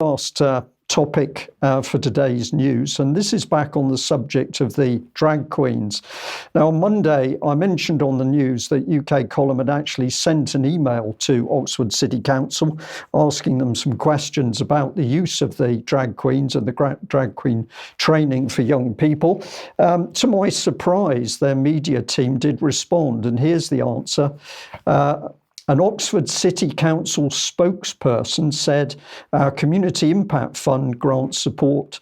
last topic for today's news, and this is back on the subject of the drag queens. Now, on Monday, I mentioned on the news that UK Column had actually sent an email to Oxford City Council asking them some questions about the use of the drag queens and the drag queen training for young people. To my surprise, their media team did respond, and here's the answer. An Oxford City Council spokesperson said our Community Impact Fund grants support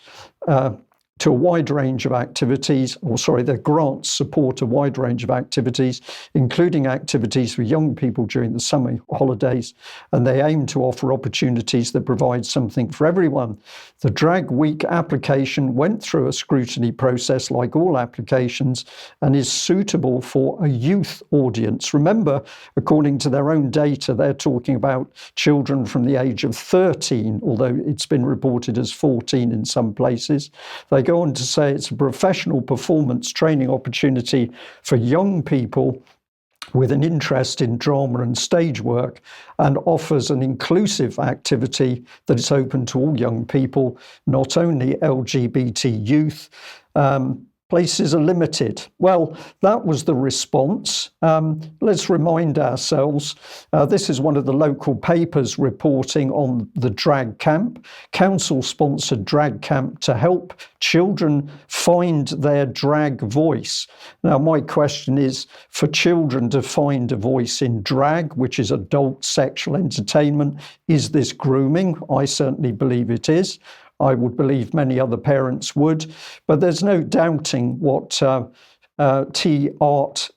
to a wide range of activities, their grants support a wide range of activities, including activities for young people during the summer holidays, and they aim to offer opportunities that provide something for everyone. The Drag Week application went through a scrutiny process like all applications and is suitable for a youth audience. Remember, according to their own data, they're talking about children from the age of 13, although it's been reported as 14 in some places. They go on to say it's a professional performance training opportunity for young people with an interest in drama and stage work, and offers an inclusive activity that is open to all young people, not only LGBT youth. Places are limited. Well, that was the response. Let's remind ourselves, this is one of the local papers reporting on the drag camp, council-sponsored drag camp to help children find their drag voice. Now, my question is, for children to find a voice in drag, which is adult sexual entertainment, is this grooming? I certainly believe it is. I would believe many other parents would, but there's no doubting what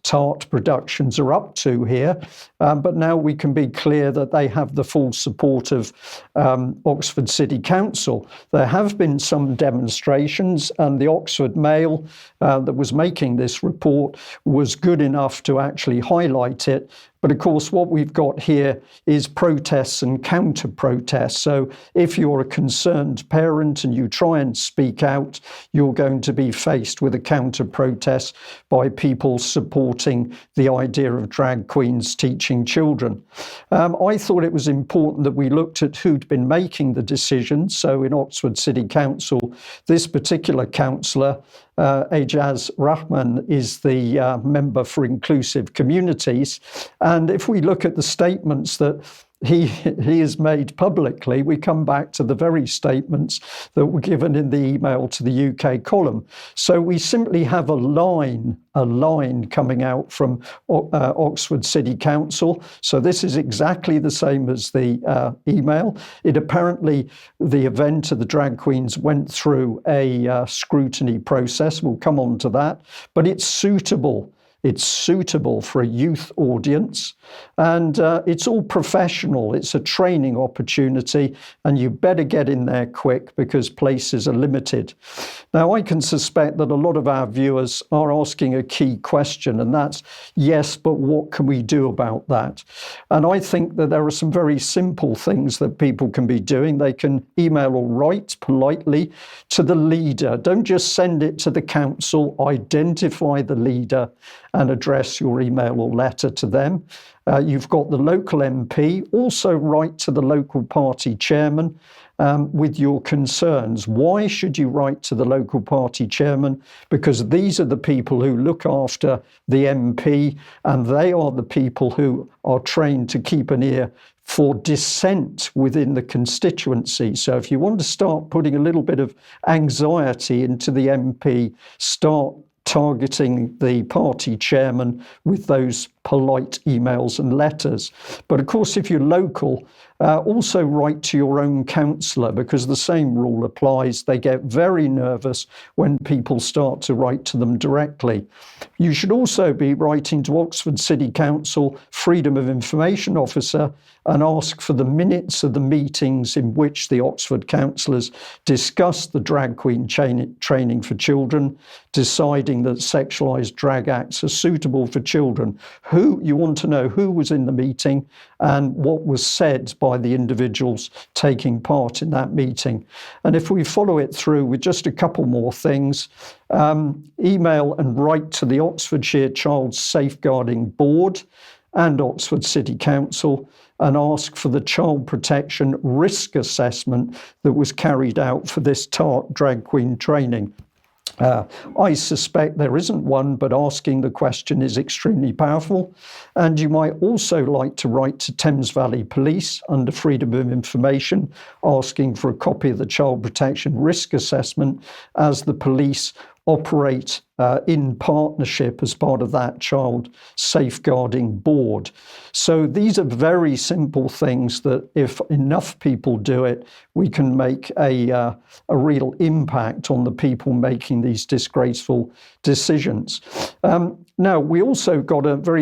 Tart Productions are up to here. But now we can be clear that they have the full support of Oxford City Council. There have been some demonstrations, and the Oxford Mail that was making this report was good enough to actually highlight it. But of course, what we've got here is protests and counter-protests. So if you're a concerned parent and you try and speak out, you're going to be faced with a counter-protest by people supporting the idea of drag queens teaching children. I thought it was important that we looked at who'd been making the decisions. So in Oxford City Council, this particular councillor, Ajaz Rehman, is the member for Inclusive Communities. And if we look at the statements that he has made publicly, we come back to the very statements that were given in the email to the UK Column. So we simply have a line coming out from Oxford City Council. So this is exactly the same as the email. It apparently, the event of the drag queens went through a scrutiny process. We'll come on to that, but it's suitable. It's suitable for a youth audience, and it's all professional. It's a training opportunity, and you better get in there quick because places are limited. Now, I can suspect that a lot of our viewers are asking a key question, and that's, yes, but what can we do about that? And I think that there are some very simple things that people can be doing. They can email or write politely to the leader. Don't just send it to the council. Identify the leader and address your email or letter to them. You've got the local MP. Also write to the local party chairman with your concerns. Why should you write to the local party chairman? Because these are the people who look after the MP, and they are the people who are trained to keep an ear for dissent within the constituency. So if you want to start putting a little bit of anxiety into the MP, start targeting the party chairman with those polite emails and letters. But of course, if you're local, also write to your own councillor, because the same rule applies. They get very nervous when people start to write to them directly. You should also be writing to Oxford City Council Freedom of Information Officer and ask for the minutes of the meetings in which the Oxford councillors discussed the drag queen training for children, deciding that sexualised drag acts are suitable for children. You want to know who was in the meeting and what was said by the individuals taking part in that meeting. And if we follow it through with just a couple more things, email and write to the Oxfordshire Child Safeguarding Board. and Oxford City Council and ask for the child protection risk assessment that was carried out for this TART drag queen training. I suspect there isn't one, but asking the question is extremely powerful. And you might also like to write to Thames Valley Police under Freedom of Information, asking for a copy of the Child Protection Risk Assessment, as the police operate in partnership as part of that child safeguarding board. So these are very simple things that if enough people do it, we can make a real impact on the people making these disgraceful decisions. Now, we also got a very